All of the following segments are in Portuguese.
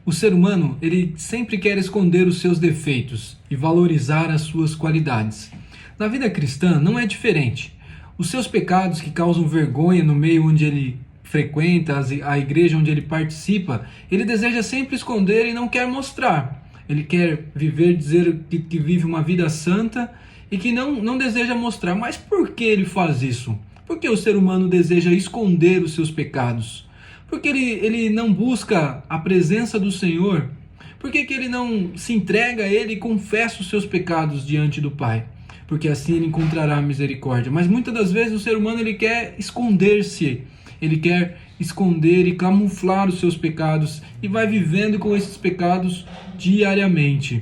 O ser humano, ele sempre quer esconder os seus defeitos e valorizar as suas qualidades. Na vida cristã não é diferente. Os seus pecados que causam vergonha no meio onde ele frequenta, a igreja onde ele participa, ele deseja sempre esconder e não quer mostrar. Ele quer viver, dizer que vive uma vida santa e que não deseja mostrar. Mas por que ele faz isso? Por que o ser humano deseja esconder os seus pecados? Por que ele não busca a presença do Senhor? Por que ele não se entrega a Ele e confessa os seus pecados diante do Pai? Porque assim ele encontrará misericórdia. Mas muitas das vezes o ser humano ele quer esconder-se. Ele quer esconder e camuflar os seus pecados e vai vivendo com esses pecados diariamente.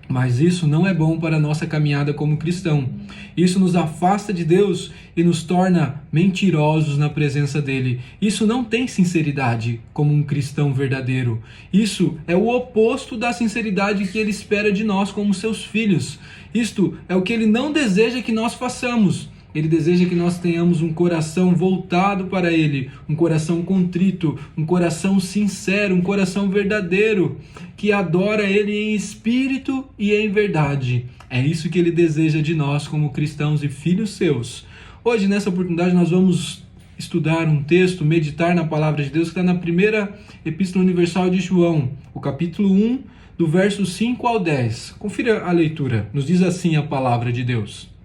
Mas isso não é bom para a nossa caminhada como cristão. Isso nos afasta de Deus e nos torna mentirosos na presença dele. Isso não tem sinceridade como um cristão verdadeiro. Isso é o oposto da sinceridade que ele espera de nós como seus filhos. Isto é o que ele não deseja que nós façamos. Ele deseja que nós tenhamos um coração voltado para Ele, um coração contrito, um coração sincero, um coração verdadeiro, que adora Ele em espírito e em verdade. É isso que Ele deseja de nós como cristãos e filhos seus. Hoje, nessa oportunidade, nós vamos estudar um texto, meditar na Palavra de Deus, que está na primeira Epístola Universal de João, o capítulo 1, do verso 5 ao 10. Confira a leitura. Nos diz assim a Palavra de Deus.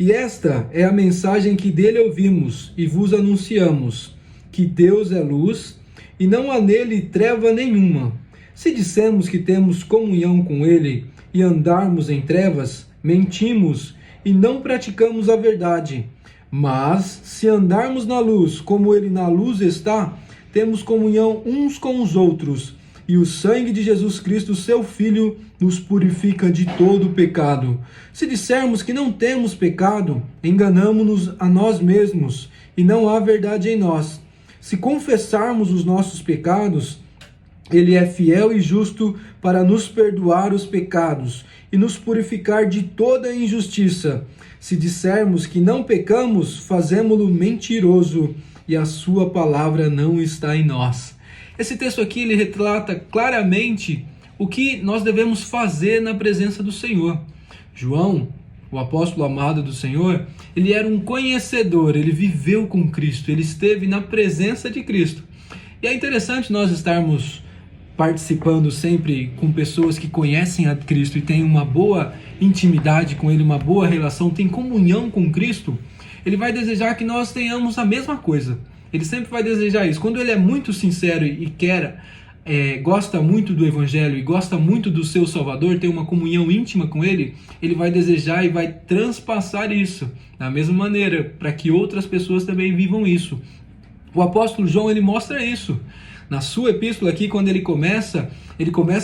E esta é a mensagem que dele ouvimos e vos anunciamos, que Deus é luz e não há nele treva nenhuma. Se dissemos que temos comunhão com ele e andarmos em trevas, mentimos e não praticamos a verdade. Mas se andarmos na luz, como ele na luz está, temos comunhão uns com os outros, e o sangue de Jesus Cristo, seu Filho, nos purifica de todo pecado. Se dissermos que não temos pecado, enganamo-nos a nós mesmos, e não há verdade em nós. Se confessarmos os nossos pecados, Ele é fiel e justo para nos perdoar os pecados e nos purificar de toda injustiça. Se dissermos que não pecamos, fazemo-lo mentiroso, e a sua palavra não está em nós. Esse texto aqui ele retrata claramente o que nós devemos fazer na presença do Senhor. João, o apóstolo amado do Senhor, ele era um conhecedor, ele viveu com Cristo, ele esteve na presença de Cristo. E é interessante nós estarmos participando sempre com pessoas que conhecem a Cristo e têm uma boa intimidade com Ele, uma boa relação, têm comunhão com Cristo. Ele vai desejar que nós tenhamos a mesma coisa. Ele sempre vai desejar isso. Quando ele é muito sincero e gosta muito do Evangelho e gosta muito do seu Salvador, tem uma comunhão íntima com ele, ele vai desejar e vai transpassar isso da mesma maneira, para que outras pessoas também vivam isso. O apóstolo João, ele mostra isso. Na sua epístola aqui, quando ele começa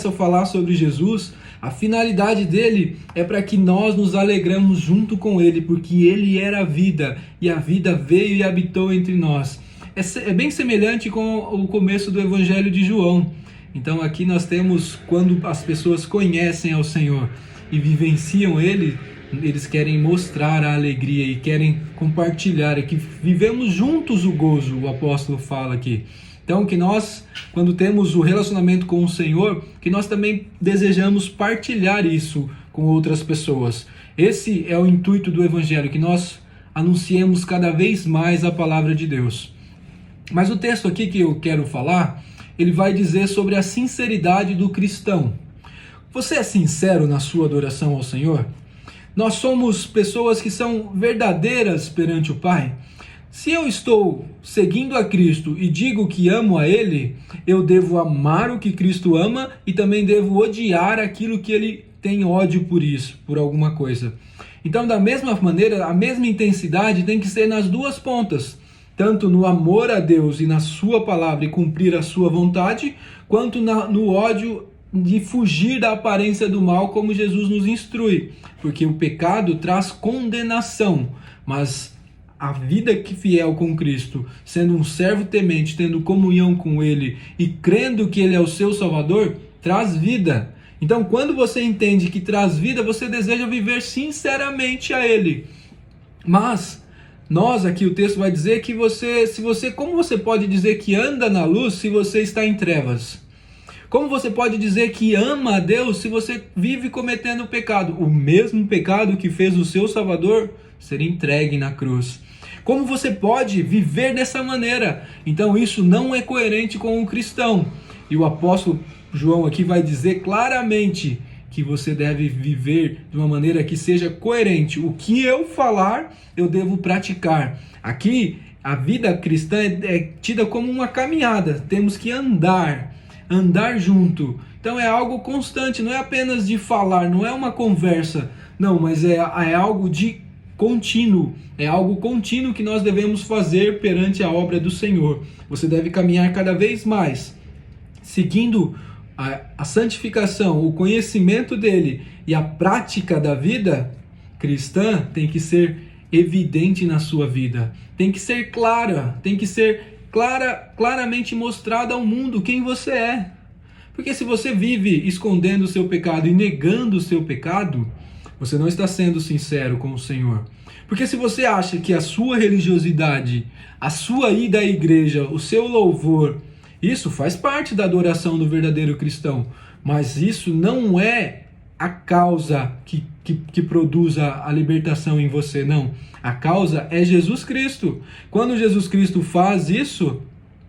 a falar sobre Jesus, a finalidade dele é para que nós nos alegramos junto com ele, porque ele era a vida, e a vida veio e habitou entre nós. É bem semelhante com o começo do Evangelho de João. Então aqui nós temos, quando as pessoas conhecem ao Senhor e vivenciam Ele, eles querem mostrar a alegria e querem compartilhar, é que vivemos juntos o gozo, o apóstolo fala aqui. Então que nós, quando temos o relacionamento com o Senhor, que nós também desejamos partilhar isso com outras pessoas. Esse é o intuito do Evangelho, que nós anunciemos cada vez mais a palavra de Deus. Mas o texto aqui que eu quero falar, ele vai dizer sobre a sinceridade do cristão. Você é sincero na sua adoração ao Senhor? Nós somos pessoas que são verdadeiras perante o Pai. Se eu estou seguindo a Cristo e digo que amo a Ele, eu devo amar o que Cristo ama e também devo odiar aquilo que Ele tem ódio por isso, por alguma coisa. Então, da mesma maneira, a mesma intensidade tem que ser nas duas pontas. Tanto no amor a Deus e na sua palavra e cumprir a sua vontade, quanto no ódio de fugir da aparência do mal, como Jesus nos instrui. Porque o pecado traz condenação, mas a vida que fiel com Cristo, sendo um servo temente, tendo comunhão com Ele e crendo que Ele é o seu Salvador, traz vida. Então, quando você entende que traz vida, você deseja viver sinceramente a Ele. Mas Nós aqui, o texto vai dizer que como você pode dizer que anda na luz se você está em trevas? Como você pode dizer que ama a Deus se você vive cometendo pecado? O mesmo pecado que fez o seu Salvador ser entregue na cruz. Como você pode viver dessa maneira? Então isso não é coerente com o cristão. E o apóstolo João aqui vai dizer claramente que você deve viver de uma maneira que seja coerente. O que eu falar, eu devo praticar. Aqui, a vida cristã é tida como uma caminhada. Temos que andar junto. Então é algo constante, não é apenas de falar, não é uma conversa. Não, mas é algo de contínuo. É algo contínuo que nós devemos fazer perante a obra do Senhor. Você deve caminhar cada vez mais, seguindo a santificação, o conhecimento dele e a prática da vida cristã tem que ser evidente na sua vida. Tem que ser clara, claramente mostrada ao mundo quem você é. Porque se você vive escondendo o seu pecado e negando o seu pecado, você não está sendo sincero com o Senhor. Porque se você acha que a sua religiosidade, a sua ida à igreja, o seu louvor, isso faz parte da adoração do verdadeiro cristão, mas isso não é a causa que produz a libertação em você, não. A causa é Jesus Cristo. Quando Jesus Cristo faz isso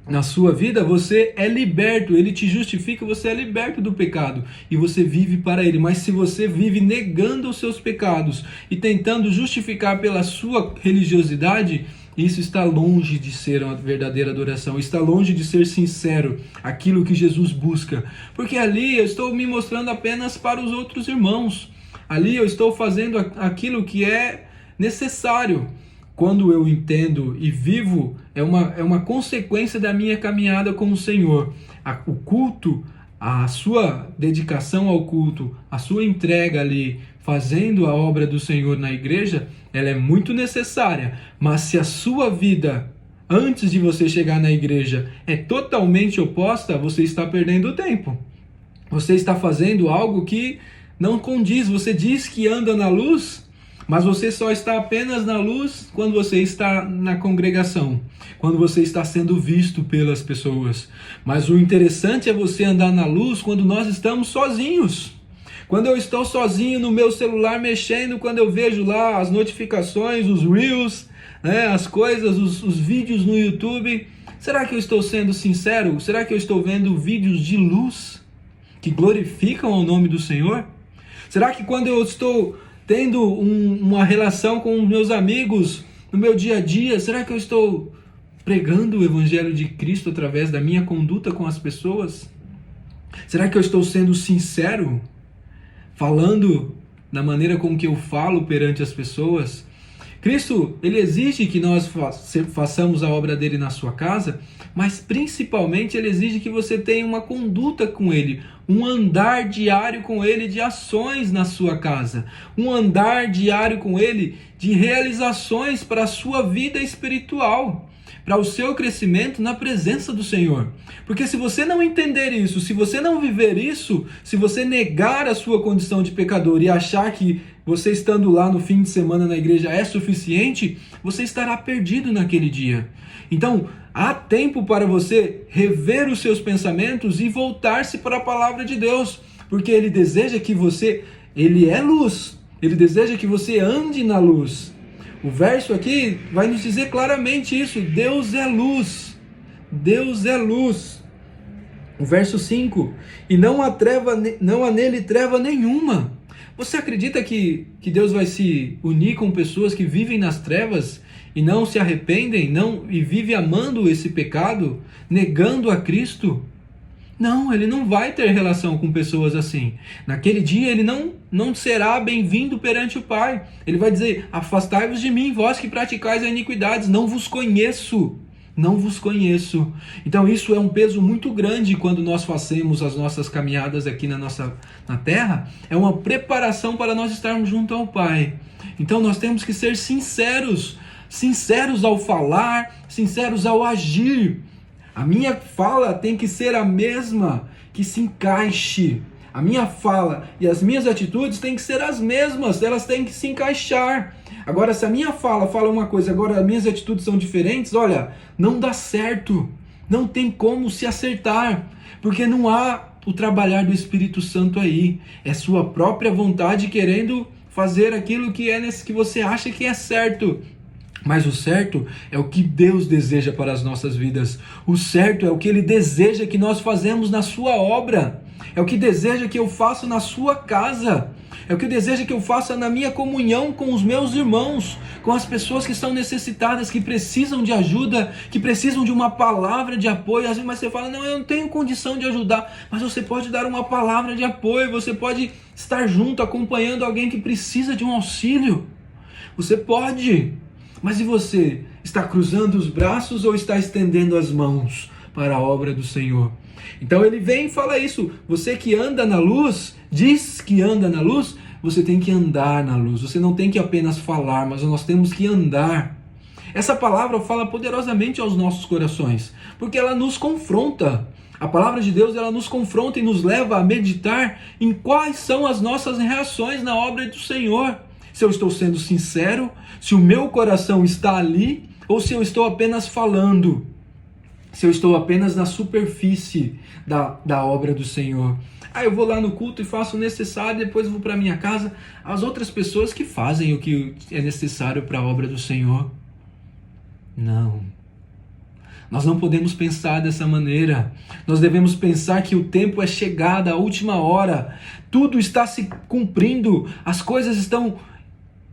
na sua vida, você é liberto, ele te justifica, você é liberto do pecado e você vive para ele. Mas se você vive negando os seus pecados e tentando justificar pela sua religiosidade, isso está longe de ser uma verdadeira adoração, está longe de ser sincero, aquilo que Jesus busca. Porque ali eu estou me mostrando apenas para os outros irmãos, ali eu estou fazendo aquilo que é necessário. Quando eu entendo e vivo, é uma consequência da minha caminhada com o Senhor. O culto, a sua dedicação ao culto, a sua entrega ali, fazendo a obra do Senhor na igreja, ela é muito necessária. Mas se a sua vida, antes de você chegar na igreja, é totalmente oposta, você está perdendo tempo. Você está fazendo algo que não condiz. Você diz que anda na luz, mas você só está apenas na luz quando você está na congregação, quando você está sendo visto pelas pessoas. Mas o interessante é você andar na luz quando nós estamos sozinhos. Quando eu estou sozinho no meu celular mexendo, quando eu vejo lá as notificações, os Reels, né, as coisas, os vídeos no YouTube, será que eu estou sendo sincero? Será que eu estou vendo vídeos de luz que glorificam o nome do Senhor? Será que quando eu estou tendo uma relação com meus amigos no meu dia a dia, será que eu estou pregando o Evangelho de Cristo através da minha conduta com as pessoas? Será que eu estou sendo sincero? Falando na maneira com que eu falo perante as pessoas? Cristo, ele exige que nós façamos a obra dele na sua casa, mas principalmente ele exige que você tenha uma conduta com ele, um andar diário com ele de ações na sua casa, um andar diário com ele de realizações para a sua vida espiritual, para o seu crescimento na presença do Senhor. Porque se você não entender isso, se você não viver isso, se você negar a sua condição de pecador e achar que você estando lá no fim de semana na igreja é suficiente, você estará perdido naquele dia. Então, há tempo para você rever os seus pensamentos e voltar-se para a palavra de Deus, porque ele deseja que ele é luz, ele deseja que você ande na luz. O verso aqui vai nos dizer claramente isso: Deus é luz, Deus é luz. O verso 5, e não há nele treva nenhuma. Você acredita que Deus vai se unir com pessoas que vivem nas trevas e não se arrependem, e vivem amando esse pecado, negando a Cristo? Não, ele não vai ter relação com pessoas assim. Naquele dia ele não será bem-vindo perante o Pai. Ele vai dizer: afastai-vos de mim, vós que praticais a iniquidade, não vos conheço. Não vos conheço. Então isso é um peso muito grande quando nós fazemos as nossas caminhadas aqui na terra. É uma preparação para nós estarmos junto ao Pai. Então nós temos que ser sinceros ao falar, sinceros ao agir. A minha fala tem que ser a mesma, que se encaixe. A minha fala e as minhas atitudes têm que ser as mesmas, elas têm que se encaixar. Agora, se a minha fala uma coisa, agora as minhas atitudes são diferentes, olha, não dá certo. Não tem como se acertar, porque não há o trabalhar do Espírito Santo aí. É sua própria vontade querendo fazer aquilo que você acha que é certo. Mas o certo é o que Deus deseja para as nossas vidas. O certo é o que Ele deseja que nós fazemos na sua obra. É o que deseja que eu faça na sua casa. É o que deseja que eu faça na minha comunhão com os meus irmãos, com as pessoas que estão necessitadas, que precisam de ajuda, que precisam de uma palavra de apoio. Às vezes mas você fala, não, eu não tenho condição de ajudar. Mas você pode dar uma palavra de apoio, você pode estar junto, acompanhando alguém que precisa de um auxílio. Você pode. Mas e você? Está cruzando os braços ou está estendendo as mãos para a obra do Senhor? Então ele vem e fala isso. Você que anda na luz, diz que anda na luz, você tem que andar na luz. Você não tem que apenas falar, mas nós temos que andar. Essa palavra fala poderosamente aos nossos corações, porque ela nos confronta. A palavra de Deus, ela nos confronta e nos leva a meditar em quais são as nossas reações na obra do Senhor. Se eu estou sendo sincero, se o meu coração está ali, ou se eu estou apenas falando, se eu estou apenas na superfície da obra do Senhor. Eu vou lá no culto e faço o necessário, depois vou para minha casa. As outras pessoas que fazem o que é necessário para a obra do Senhor. Não. Nós não podemos pensar dessa maneira. Nós devemos pensar que o tempo é chegado, a última hora. Tudo está se cumprindo. As coisas estão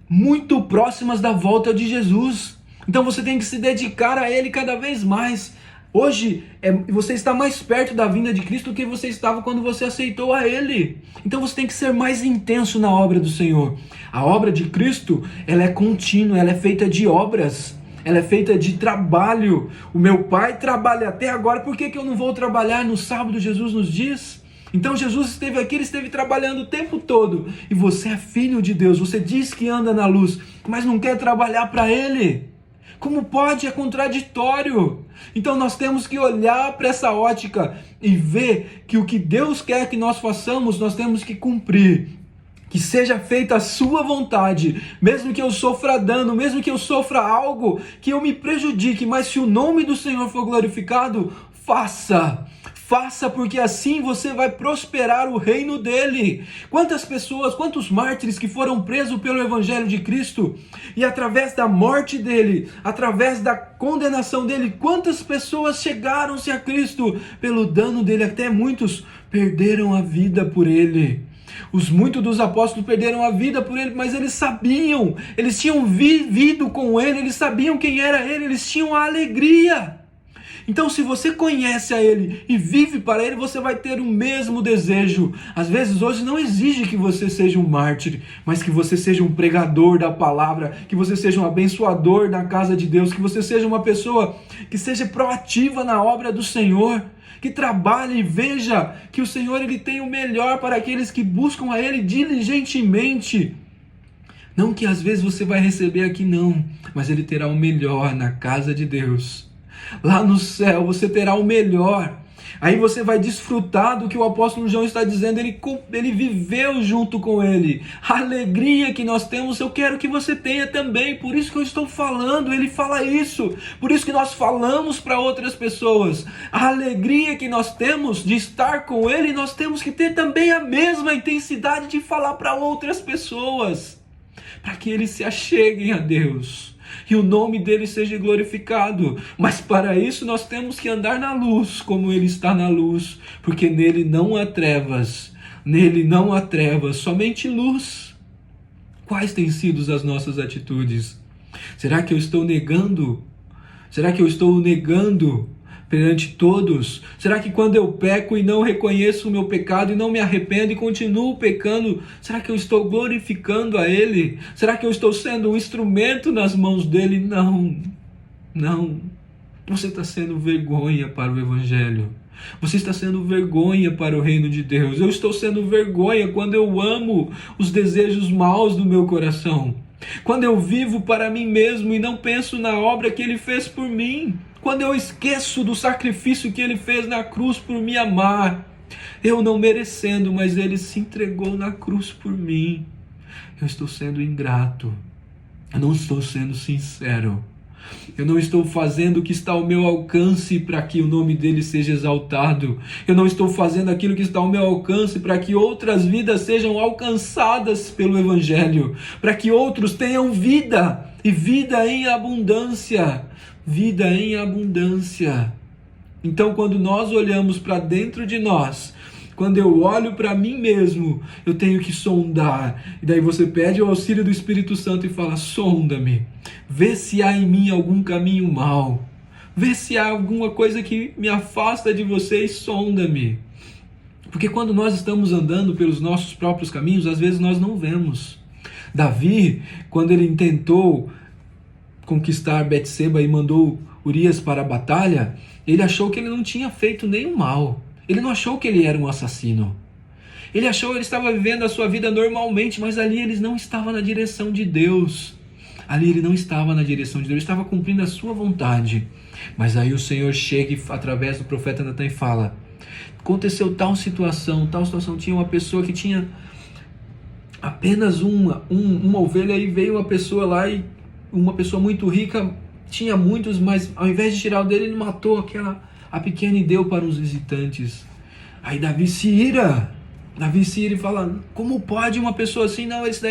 muito próximas da volta de Jesus. Então você tem que se dedicar a Ele cada vez mais. Hoje você está mais perto da vinda de Cristo do que você estava quando você aceitou a Ele. Então você tem que ser mais intenso na obra do Senhor. A obra de Cristo, ela é contínua, ela é feita de obras. Ela é feita de trabalho. O meu Pai trabalha até agora, por que eu não vou trabalhar no sábado? Jesus nos diz. Então Jesus esteve aqui, Ele esteve trabalhando o tempo todo. E você é filho de Deus, você diz que anda na luz, mas não quer trabalhar para Ele. Como pode? É contraditório. Então nós temos que olhar para essa ótica e ver que o que Deus quer que nós façamos, nós temos que cumprir. Que seja feita a sua vontade, mesmo que eu sofra dano, mesmo que eu sofra algo que eu me prejudique, mas se o nome do Senhor for glorificado, faça. Faça, porque assim você vai prosperar o reino dele. Quantas pessoas, quantos mártires que foram presos pelo Evangelho de Cristo, e através da morte dele, através da condenação dele, quantas pessoas chegaram-se a Cristo pelo dano dele, até muitos perderam a vida por ele. Muitos dos apóstolos perderam a vida por ele, mas eles sabiam, eles tinham vivido com ele, eles sabiam quem era ele, eles tinham a alegria. Então, se você conhece a Ele e vive para Ele, você vai ter o mesmo desejo. Às vezes, hoje não exige que você seja um mártir, mas que você seja um pregador da palavra, que você seja um abençoador da casa de Deus, que você seja uma pessoa que seja proativa na obra do Senhor, que trabalhe e veja que o Senhor Ele tem o melhor para aqueles que buscam a Ele diligentemente. Não que às vezes você vai receber aqui, não, mas Ele terá o melhor na casa de Deus. Lá no céu você terá o melhor. Aí você vai desfrutar do que o apóstolo João está dizendo. Ele viveu junto com ele. A alegria que nós temos, eu quero que você tenha também. Por isso que eu estou falando, ele fala isso. Por isso que nós falamos para outras pessoas. A alegria que nós temos de estar com ele, nós temos que ter também a mesma intensidade de falar para outras pessoas, para que eles se acheguem a Deus e o nome dele seja glorificado. Mas para isso nós temos que andar na luz, como ele está na luz, porque nele não há trevas, somente luz. Quais têm sido as nossas atitudes? Será que eu estou negando? Será que eu estou negando perante todos? Será que quando eu peco e não reconheço o meu pecado e não me arrependo e continuo pecando, será que eu estou glorificando a Ele? Será que eu estou sendo um instrumento nas mãos dEle? Não. Você está sendo vergonha para o Evangelho. Você está sendo vergonha para o reino de Deus. Eu estou sendo vergonha quando eu amo os desejos maus do meu coração. Quando eu vivo para mim mesmo e não penso na obra que Ele fez por mim. Quando eu esqueço do sacrifício que Ele fez na cruz por me amar. Eu não merecendo, mas Ele se entregou na cruz por mim. Eu estou sendo ingrato. eu não estou sendo sincero. Eu não estou fazendo o que está ao meu alcance para que o nome dele seja exaltado. Eu não estou fazendo aquilo que está ao meu alcance para que outras vidas sejam alcançadas pelo Evangelho, para que outros tenham vida e vida em abundância. Vida em abundância. Então, quando nós olhamos para dentro de nós, quando eu olho para mim mesmo, eu tenho que sondar. E daí você pede o auxílio do Espírito Santo e fala: sonda-me, vê se há em mim algum caminho mau, vê se há alguma coisa que me afasta de você e sonda-me. Porque quando nós estamos andando pelos nossos próprios caminhos, às vezes nós não vemos. Davi, quando ele tentou conquistar Betseba e mandou Urias para a batalha, ele achou que ele não tinha feito nenhum mal. Ele não achou que ele era um assassino. Ele achou que ele estava vivendo a sua vida normalmente, mas ali ele não estava na direção de Deus. Ali ele não estava na direção de Deus, ele estava cumprindo a sua vontade. Mas aí o Senhor chega através do profeta Natan e fala: aconteceu tal situação, tinha uma pessoa que tinha apenas uma ovelha, e veio uma pessoa lá, e uma pessoa muito rica tinha muitos, mas ao invés de tirar o dele, ele matou a pequena e deu para os visitantes. Aí Davi se ira e fala: como pode uma pessoa assim? Não, esse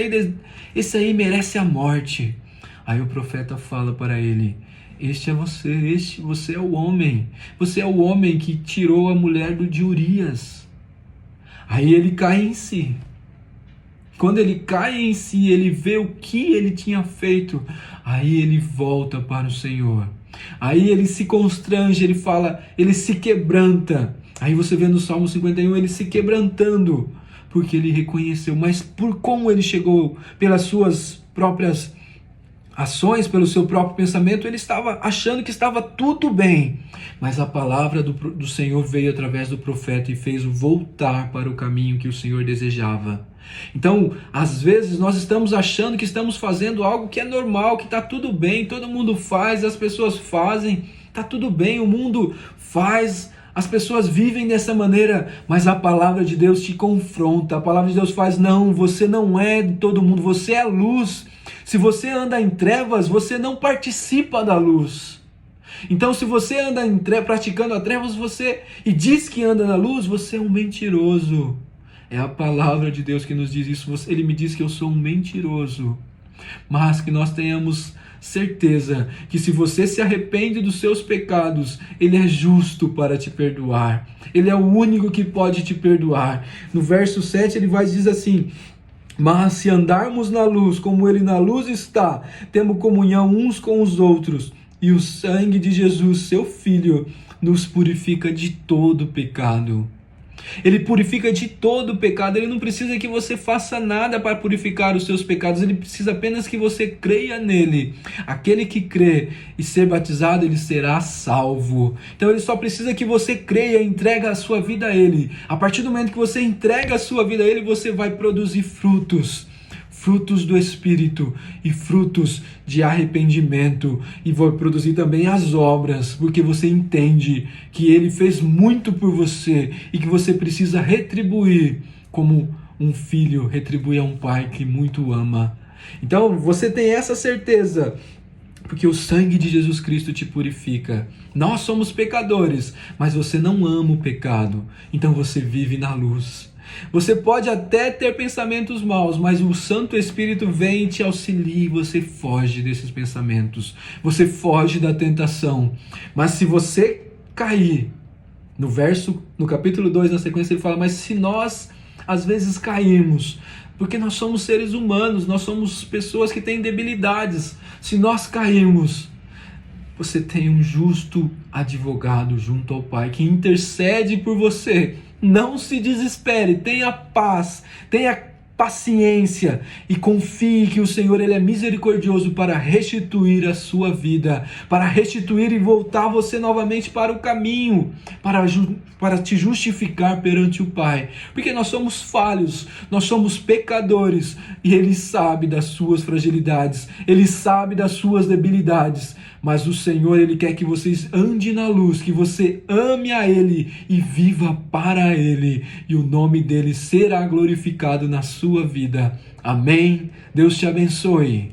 aí merece a morte. Aí o profeta fala para ele: você é o homem. Você é o homem que tirou a mulher de Urias. Aí ele cai em si. Quando ele cai em si, ele vê o que ele tinha feito. Aí ele volta para o Senhor. Aí ele se constrange, ele se quebranta. Aí você vê no Salmo 51 ele se quebrantando, porque ele reconheceu. Mas por como ele chegou, pelas suas próprias ações, pelo seu próprio pensamento, ele estava achando que estava tudo bem. Mas a palavra do Senhor veio através do profeta e fez-o voltar para o caminho que o Senhor desejava. Então, às vezes nós estamos achando que estamos fazendo algo que é normal, que está tudo bem, todo mundo faz, as pessoas fazem, está tudo bem, o mundo faz, as pessoas vivem dessa maneira, mas a palavra de Deus te confronta. A palavra de Deus faz: não, você não é de todo mundo, você é luz. Se você anda em trevas, você não participa da luz. Então, se você anda praticando as trevas, e diz que anda na luz, você é um mentiroso. É a palavra de Deus que nos diz isso. Ele me diz que eu sou um mentiroso. Mas que nós tenhamos certeza que se você se arrepende dos seus pecados, Ele é justo para te perdoar. Ele é o único que pode te perdoar. No verso 7 ele diz assim: mas se andarmos na luz, como Ele na luz está, temos comunhão uns com os outros, e o sangue de Jesus, seu Filho, nos purifica de todo pecado. Ele purifica de todo pecado. Ele não precisa que você faça nada para purificar os seus pecados. Ele precisa apenas que você creia nele. Aquele que crê e ser batizado, ele será salvo. Então ele só precisa que você creia e entregue a sua vida a ele. A partir do momento que você entrega a sua vida a ele, você vai produzir frutos do Espírito e frutos de arrependimento, e vai produzir também as obras, porque você entende que Ele fez muito por você e que você precisa retribuir como um filho retribui a um pai que muito ama. Então você tem essa certeza, porque o sangue de Jesus Cristo te purifica. Nós somos pecadores, mas você não ama o pecado, então você vive na luz. Você pode até ter pensamentos maus, mas o Santo Espírito vem e te auxilia e você foge desses pensamentos. Você foge da tentação. Mas se você cair, no capítulo 2, na sequência, ele fala: mas se nós às vezes cairmos, porque nós somos seres humanos, nós somos pessoas que têm debilidades. Se nós cairmos, você tem um justo advogado junto ao Pai que intercede por você. Não se desespere, tenha paz, tenha paciência e confie que o Senhor ele é misericordioso para restituir a sua vida, para restituir e voltar você novamente para o caminho, para te justificar perante o Pai, porque nós somos falhos, nós somos pecadores, e Ele sabe das suas fragilidades, Ele sabe das suas debilidades, mas o Senhor ele quer que vocês andem na luz, que você ame a Ele e viva para Ele, e o nome dEle será glorificado na sua vida. Amém? Deus te abençoe.